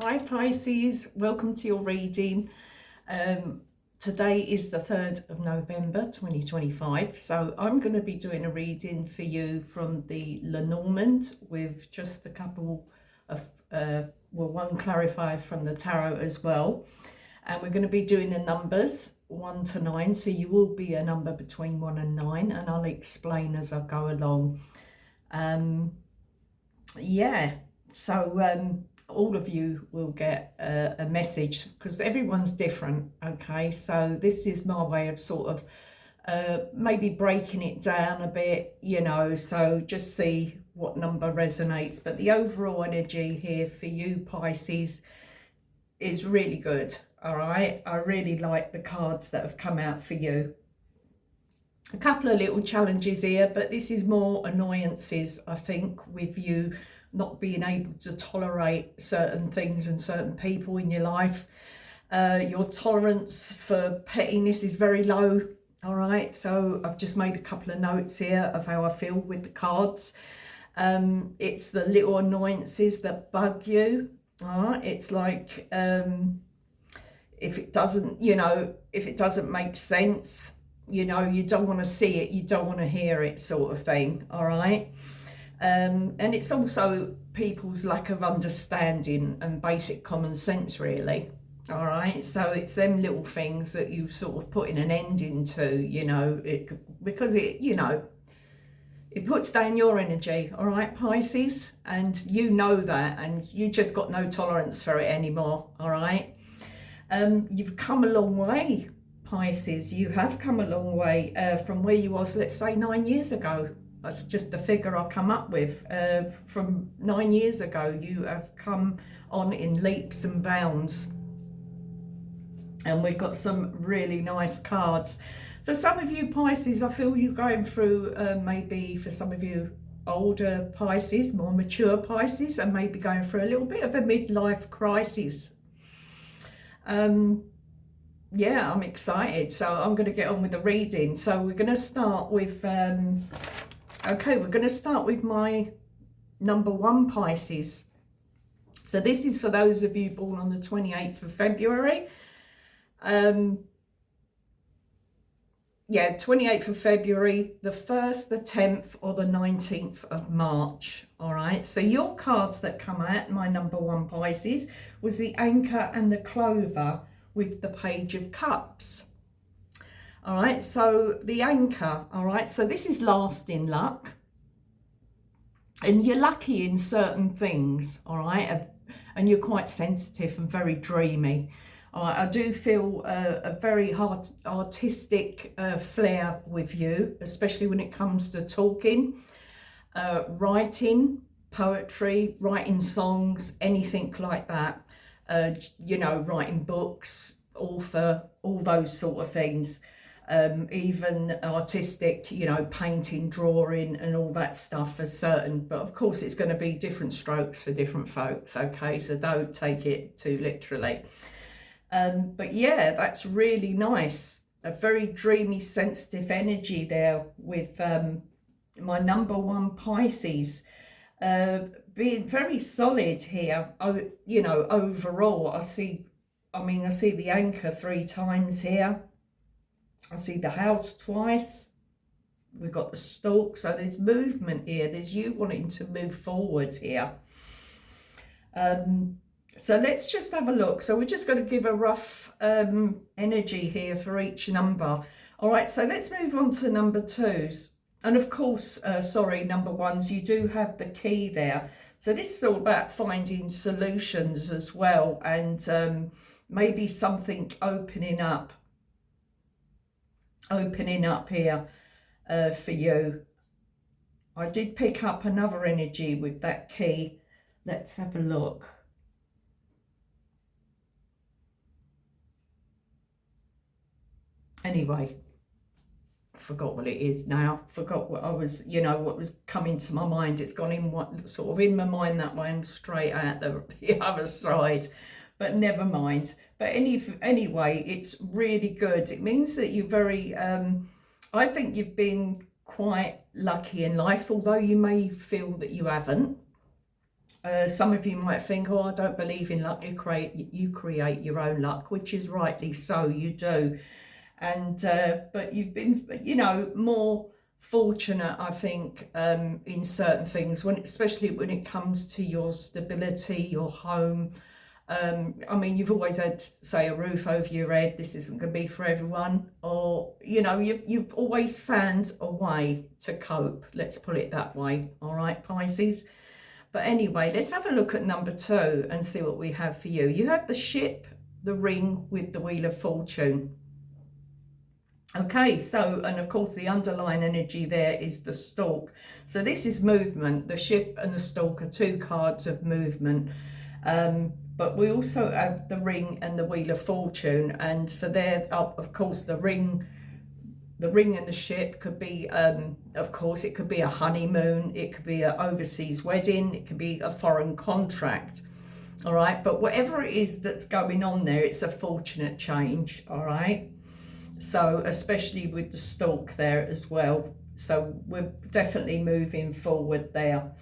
Hi Pisces, welcome to your reading. Today is the 3rd of November 2025, so I'm going to be doing a reading for you from the Lenormand with just a couple of, one clarifier from the tarot as well. And we're going to be doing the numbers 1 to 9, so you will be a number between 1 and 9, and I'll explain as I go along. All of you will get a message because everyone's different. Okay, so this is my way of sort of maybe breaking it down a bit, so just see what number resonates. But the overall energy here for you Pisces is really good. All right, I really like the cards that have come out for you. A couple of little challenges here, but this is more annoyances, I think, with you not being able to tolerate certain things and certain people in your life. Your tolerance for pettiness is very low. All right, so I've just made a couple of notes here of how I feel with the cards. It's the little annoyances that bug you. All right, it's like if it doesn't make sense, you don't want to see it, you don't want to hear it, sort of thing. All right. And it's also people's lack of understanding and basic common sense, really. All right, so it's them little things that you sort of putting an ending to, because it puts down your energy. All right, Pisces, and you know that, and you just got no tolerance for it anymore. All right, you've come a long way, Pisces. You have come a long way from where you was, let's say, 9 years ago. That's just the figure I come up with. From 9 years ago, you have come on in leaps and bounds. And we've got some really nice cards. For some of you Pisces, I feel you're going through, maybe for some of you older Pisces, more mature Pisces, and maybe going through a little bit of a midlife crisis. Yeah, I'm excited. So I'm going to get on with the reading. So we're going to start with... Okay, we're going to start with my number 1 Pisces. So this is for those of you born on the 28th of February. 28th of February, the 1st, the 10th, or the 19th of March. All right, so your cards that come out, my number 1 Pisces, was the Anchor and the Clover with the Page of Cups. All right, so the Anchor, all right, so this is lasting luck. And you're lucky in certain things, all right, and you're quite sensitive and very dreamy. All right, I do feel a very artistic flair with you, especially when it comes to talking, writing, poetry, writing songs, anything like that. Writing books, author, all those sort of things. Even artistic, painting, drawing and all that stuff for certain, but of course it's going to be different strokes for different folks. Okay, so don't take it too literally. But yeah, that's really nice. A very dreamy, sensitive energy there with my number 1 Pisces. Being very solid here. Overall, I see the Anchor 3 times here. I see the House twice. We've got the Stalk, so there's movement here. There's you wanting to move forward here. So let's just have a look. So we're just going to give a rough energy here for each number. All right, so let's move on to number 2s. And of course, number 1s, you do have the key there. So this is all about finding solutions as well, and maybe something opening up here for you. I did pick up another energy with that key. Let's have a look. Anyway, I forgot what it is now. Forgot what I was, what was coming to my mind. It's gone in in my mind that way and straight out the other side. But never mind. But anyway, it's really good. It means that you're very, I think you've been quite lucky in life, although you may feel that you haven't. Some of you might think, oh, I don't believe in luck. You create your own luck, which is rightly so, you do. And but you've been, you know, more fortunate, I think, in certain things, especially when it comes to your stability, your home. I mean, you've always had, say, a roof over your head. This isn't going to be for everyone, or you know, you've always found a way to cope. Let's put it that way. All right, Pisces. But anyway, let's have a look at number 2 and see what we have for you. You have the ship, the ring with the Wheel of Fortune. Okay, so, and of course the underlying energy there is the stork. So this is movement. The ship and the stork are 2 cards of movement. But we also have the ring and the Wheel of Fortune. And for there, of course, the ring and the ship could be, of course, it could be a honeymoon, it could be an overseas wedding, it could be a foreign contract, all right? But whatever it is that's going on there, it's a fortunate change, all right? So especially with the stork there as well. So we're definitely moving forward there.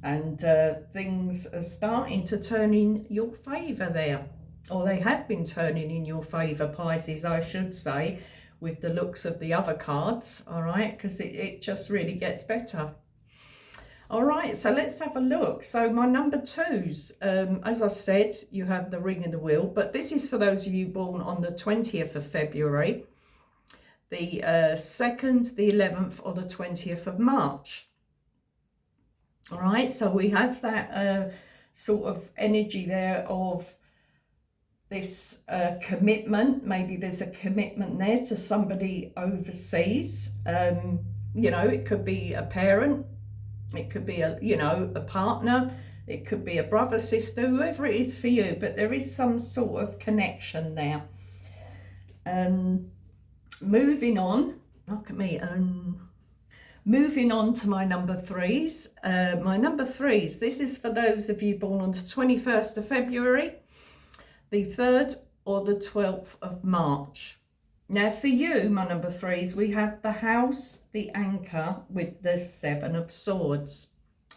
And things are starting to turn in your favour there. Or they have been turning in your favour, Pisces, I should say, with the looks of the other cards, all right, because it just really gets better. All right, so let's have a look. So my number 2s, as I said, you have the ring and the wheel, but this is for those of you born on the 20th of February, the 2nd, the 11th, or the 20th of March. All right, so we have that sort of energy there of this commitment. Maybe there's a commitment there to somebody overseas. You know, it could be a parent, it could be a, you know, a partner, it could be a brother, sister, whoever it is for you, but there is some sort of connection there. Moving on, look at me, moving on to my number 3s. My number 3s, this is for those of you born on the 21st of February, the 3rd, or the 12th of March. Now for you, my number 3s, we have the house, the anchor with the 7 of swords.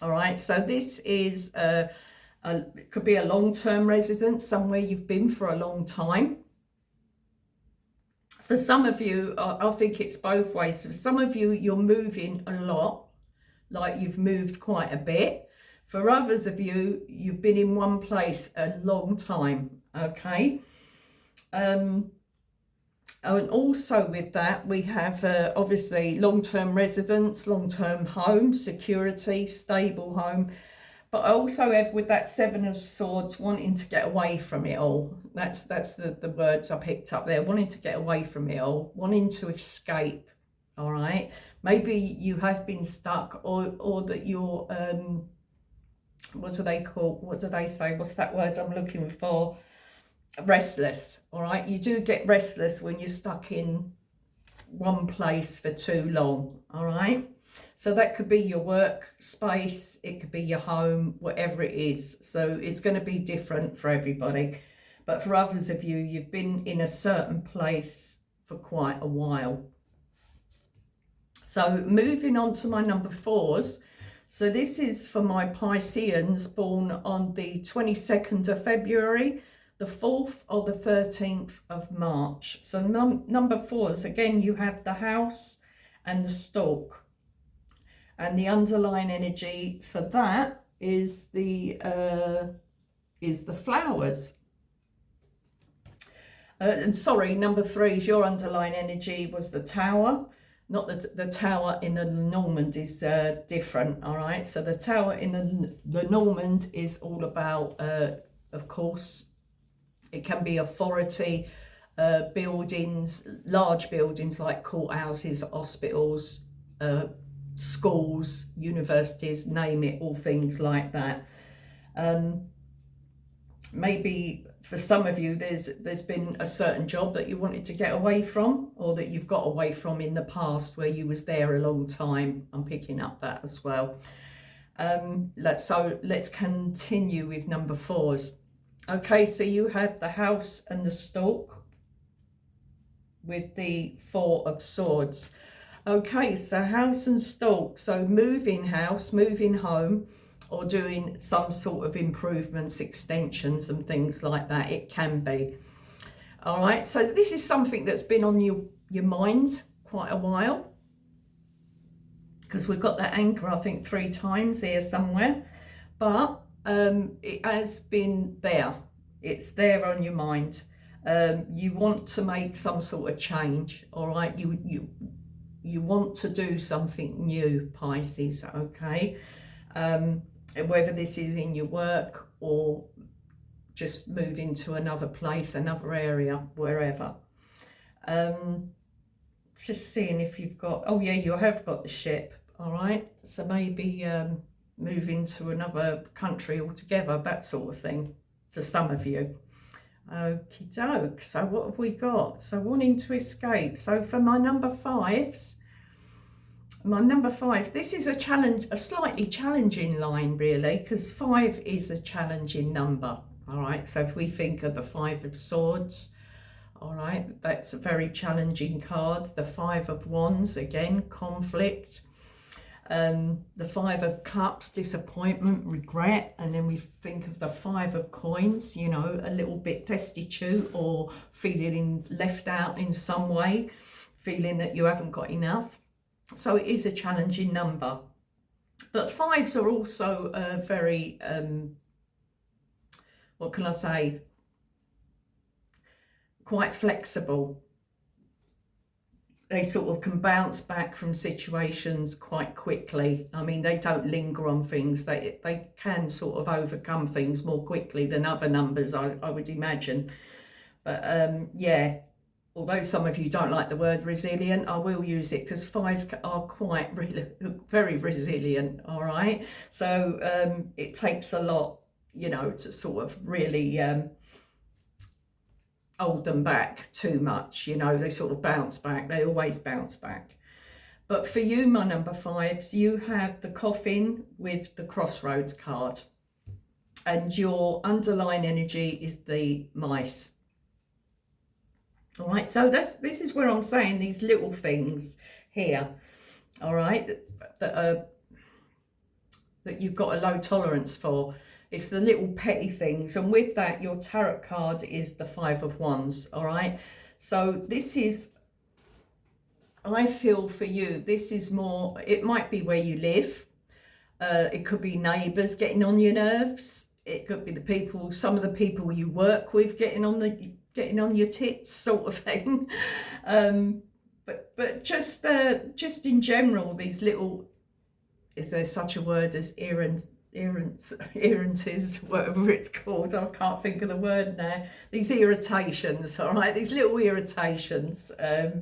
All right, so this is, it could be a long-term residence, somewhere you've been for a long time. For some of you, I think it's both ways. For some of you, you're moving a lot, like you've moved quite a bit. For others of you, you've been in one place a long time, okay? And also with that, we have obviously long-term residence, long-term home, security, stable home. But I also have with that 7 of swords, wanting to get away from it all. That's the words I picked up there, wanting to get away from it all, wanting to escape, all right? Maybe you have been stuck, or that you're, what do they say? What's that word I'm looking for? Restless, all right? You do get restless when you're stuck in one place for too long, all right? So that could be your work space, it could be your home, whatever it is. So it's going to be different for everybody. But for others of you, you've been in a certain place for quite a while. So moving on to my number 4s. So this is for my Pisceans born on the 22nd of February, the 4th or the 13th of March. So number 4s, again, you have the house and the stork. And the underlying energy for that is the flowers. And sorry, number 3s, your underlying energy was the tower. Not the tower in the Lenormand is different, all right? So the tower in the Lenormand is all about, of course, it can be authority, buildings, large buildings like courthouses, hospitals, schools, universities, name it, all things like that. Maybe for some of you, there's been a certain job that you wanted to get away from, or that you've got away from in the past where you was there a long time. I'm picking up that as well. So let's continue with number 4s. Okay, so you have the house and the stork with the 4 of swords. Okay, so house and stork, so moving house, moving home, or doing some sort of improvements, extensions and things like that. It can be. All right, so this is something that's been on your mind quite a while, because we've got that anchor, I think, 3 times here somewhere, but it has been there. It's there on your mind. You want to make some sort of change, all right? You want to do something new, Pisces, okay? Whether this is in your work or just move into another place, another area, wherever. Just seeing if you've got, oh yeah, you have got the ship, all right? So maybe move into another country altogether, that sort of thing, for some of you. Okie doke, so what have we got? So wanting to escape. So for my number 5s, this is a challenge, a slightly challenging line really, because 5 is a challenging number, all right? So if we think of the 5 of Swords, all right, that's a very challenging card. The 5 of Wands, again, conflict. The 5 of Cups, disappointment, regret. And then we think of the 5 of Coins, you know, a little bit destitute or feeling left out in some way, feeling that you haven't got enough. So it is a challenging number. But 5s are also very, what can I say, quite flexible. They sort of can bounce back from situations quite quickly. I mean, they don't linger on things. They can sort of overcome things more quickly than other numbers, I would imagine. But yeah, although some of you don't like the word resilient, I will use it, because 5s are quite very resilient, all right? So it takes a lot, you know, to sort of really hold them back too much, you know. They sort of bounce back. They always bounce back. But for you, my number 5s, you have the Coffin with the Crossroads card, and your underlying energy is the Mice. All right, so this is where I'm saying these little things here, all right, that you've got a low tolerance for. It's the little petty things. And with that, your tarot card is the 5 of Wands, all right? So this is, I feel for you, this is more, it might be where you live. It could be neighbours getting on your nerves. It could be the people, some of the people you work with getting on your tits, sort of thing. But just in general, these little, is there such a word as irritances, whatever it's called, I can't think of the word now. These irritations, all right, these little irritations,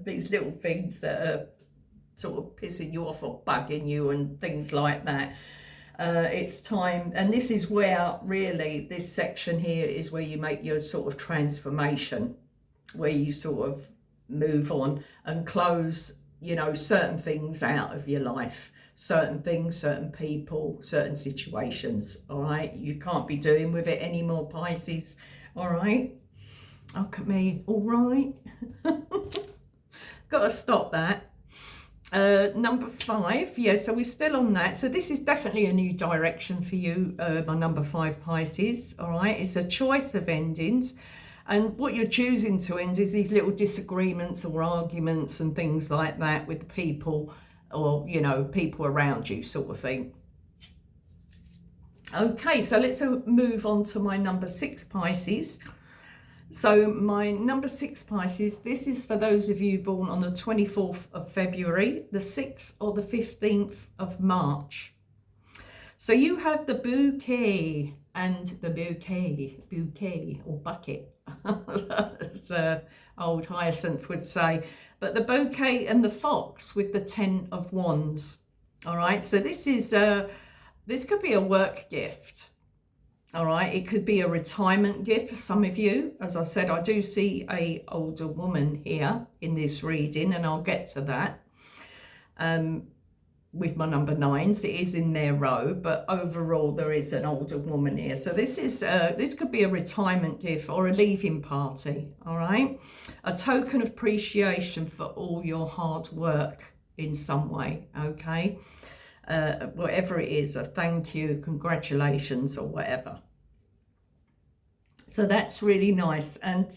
these little things that are sort of pissing you off or bugging you and things like that. It's time, and this is where really this section here is where you make your sort of transformation, where you sort of move on and close, you know, certain things out of your life, certain things, certain people, certain situations, all right? You can't be doing with it anymore, Pisces, all right? Look at me, all right? Got to stop that. Number 5, yeah, so we're still on that. So this is definitely a new direction for you, my number 5 Pisces, all right? It's a choice of endings. And what you're choosing to end is these little disagreements or arguments and things like that with the people, or, you know, people around you, sort of thing. Okay, so let's move on to my number 6 Pisces. So my number 6 Pisces, this is for those of you born on the 24th of February, the 6th or the 15th of March. So you have the bouquet and the bouquet or bucket, as old Hyacinth would say. But the bouquet and the fox with the 10 of Wands. All right, so this is this could be a work gift. All right, it could be a retirement gift for some of you. As I said, I do see a older woman here in this reading, and I'll get to that. With my number 9s, it is in their row, but overall there is an older woman here. So this is this could be a retirement gift or a leaving party. All right, a token of appreciation for all your hard work in some way. Okay. whatever it is, a thank you, congratulations, or whatever. So that's really nice. And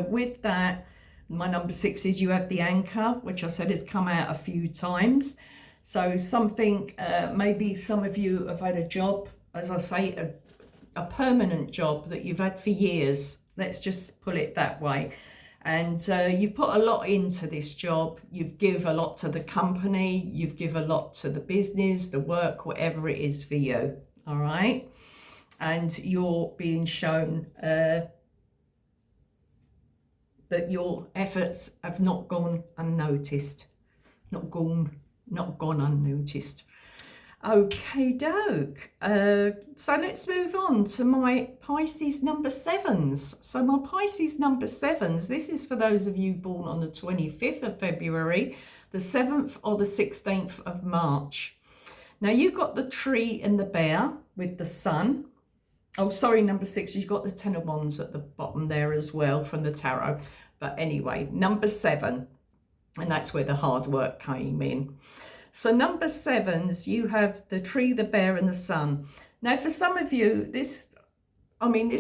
with that, my number 6 is you have the anchor, which I said has come out a few times. So something, maybe some of you have had a job, as I say, a permanent job that you've had for years. Let's just put it that way. And you've put a lot into this job. You've given a lot to the company. You've given a lot to the business, the work, whatever it is for you. All right. And you're being shown that your efforts have not gone unnoticed. Not gone unnoticed. Okay, doke. So let's move on to my Pisces number 7s. So my Pisces number 7s, this is for those of you born on the 25th of February, the 7th or the 16th of March. Now you've got the tree and the bear with the sun. Oh, sorry, number 6, you've got the 10 of Wands at the bottom there as well from the tarot. But anyway, number 7, and that's where the hard work came in. So number 7s, you have the tree, the bear, and the sun. Now, for some of you, this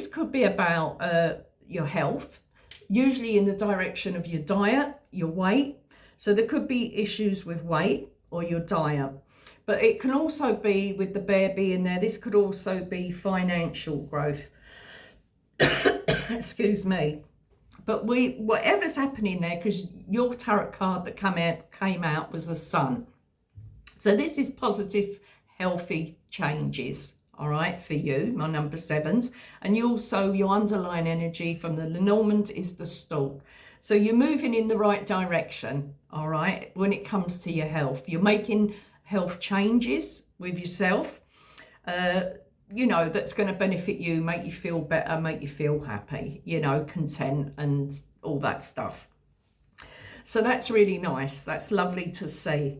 could be about your health, usually in the direction of your diet, your weight. So there could be issues with weight or your diet. But it can also be, with the bear being there, this could also be financial growth. Excuse me. But whatever's happening there, because your tarot card that came out was the sun. So this is positive, healthy changes, all right, for you, my number 7s. And you also, your underlying energy from the Lenormand is the Stork. So you're moving in the right direction, all right, when it comes to your health. You're making health changes with yourself, that's going to benefit you, make you feel better, make you feel happy, content and all that stuff. So that's really nice. That's lovely to see.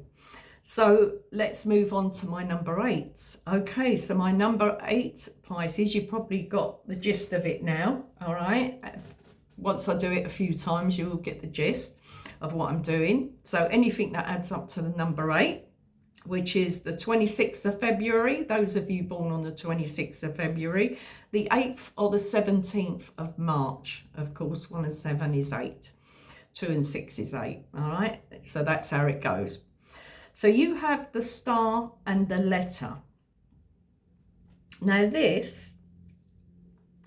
So let's move on to my number 8s. Okay, so my number 8, Pisces, you've probably got the gist of it now, all right? Once I do it a few times, you will get the gist of what I'm doing. So anything that adds up to the number 8, which is the 26th of February, those of you born on the 26th of February, the 8th or the 17th of March. Of course, 1 and 7 is 8, 2 and 6 is 8, all right? So that's how it goes. So you have the star and the letter. Now this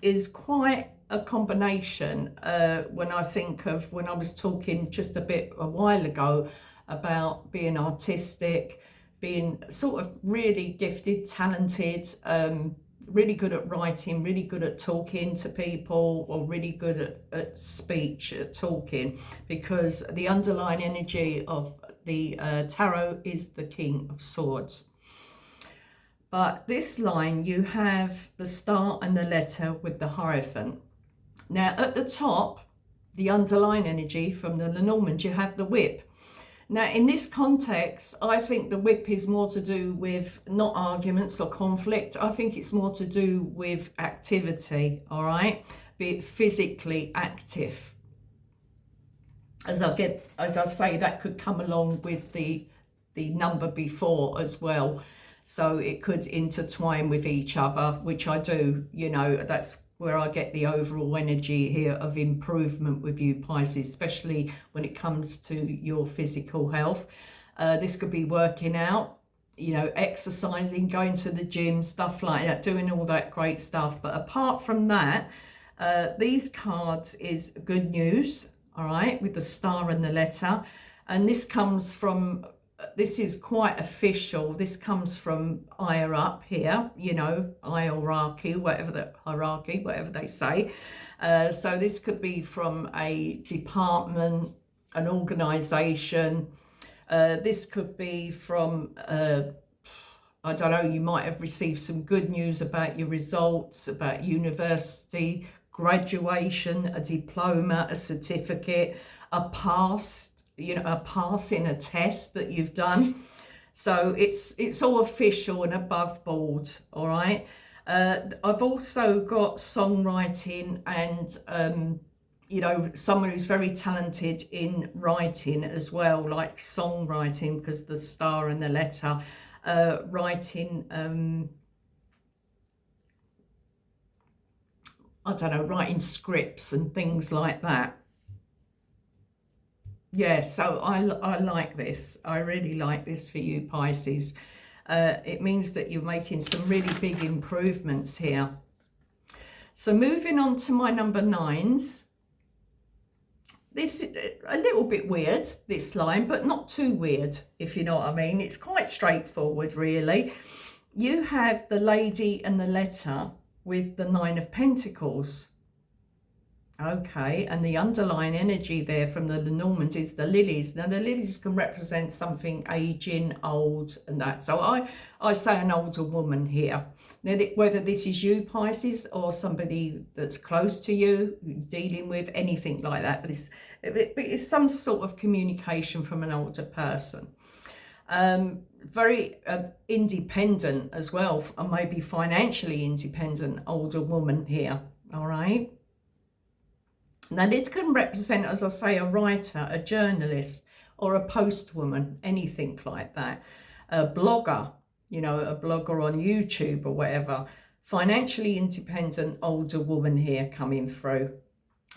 is quite a combination when I think of when I was talking just a while ago about being artistic, being sort of really gifted, talented, really good at writing, really good at talking to people, or really good at speech, at talking, because the underlying energy of the tarot is the King of Swords. But this line, you have the star and the letter with the Hierophant. Now at the top, the underlying energy from the Lenormand, you have the whip. Now in this context, I think the whip is more to do with not arguments or conflict. I think it's more to do with activity, all right? Be it physically active. As I say, that could come along with the number before as well. So it could intertwine with each other, which I do, that's where I get the overall energy here of improvement with you, Pisces, especially when it comes to your physical health. This could be working out, exercising, going to the gym, stuff like that, doing all that great stuff. But apart from that, these cards is good news. All right, with the star and the letter. And this comes from, this is quite official. This comes from higher up here, hierarchy, whatever they say. So this could be from a department, an organization. This could be from, I don't know, you might have received some good news about your results, about university, graduation, a diploma, a certificate, a pass, a pass in a test that you've done. So it's all official and above board, all right? I've also got songwriting and, someone who's very talented in writing as well, like songwriting, because the star and the letter. writing, I don't know, writing scripts and things like that. Yeah, so I like this. I really like this for you, Pisces. It means that you're making some really big improvements here. So moving on to my number 9s. This is a little bit weird, this line, but not too weird, if you know what I mean. It's quite straightforward, really. You have the lady and the letter with the 9 of Pentacles. Okay, and the underlying energy there from the Lenormand is the lilies. Now, the lilies can represent something aging, old, and that. So I say an older woman here. Now, whether this is you, Pisces, or somebody that's close to you, dealing with anything like that, but it's some sort of communication from an older person. Very independent as well, or maybe financially independent older woman here, all right? Now, this can represent, as I say, a writer, a journalist, or a postwoman, anything like that. A blogger, you know, a blogger on YouTube or whatever. Financially independent older woman here coming through.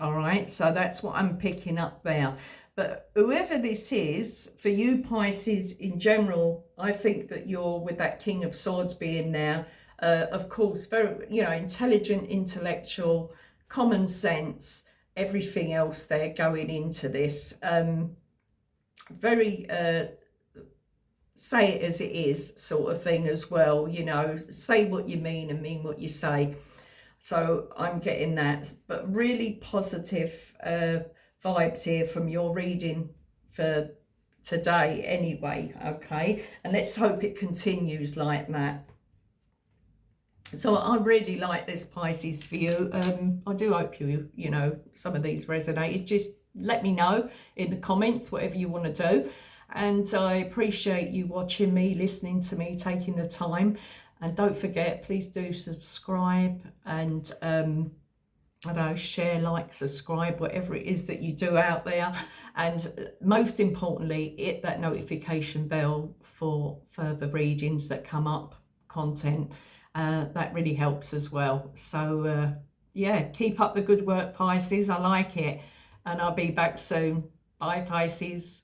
All right, so that's what I'm picking up there. But whoever this is, for you, Pisces, in general, I think that you're, with that King of Swords being there, of course, very, you know, intelligent, intellectual, common sense, everything else there going into this. Very say it as it is sort of thing as well, you know, say what you mean and mean what you say. So I'm getting that, but really positive vibes here from your reading for today anyway, okay? And let's hope it continues like that. So I really like this, Pisces, for you. I do hope you know, some of these resonated. Just let me know in the comments, whatever you want to do. And I appreciate you watching me, listening to me, taking the time. And don't forget, please do subscribe and, I don't know, share, like, subscribe, whatever it is that you do out there. And most importantly, hit that notification bell for further readings that come up, content. That really helps as well. So yeah, keep up the good work, Pisces. I like it, and I'll be back soon. Bye, Pisces.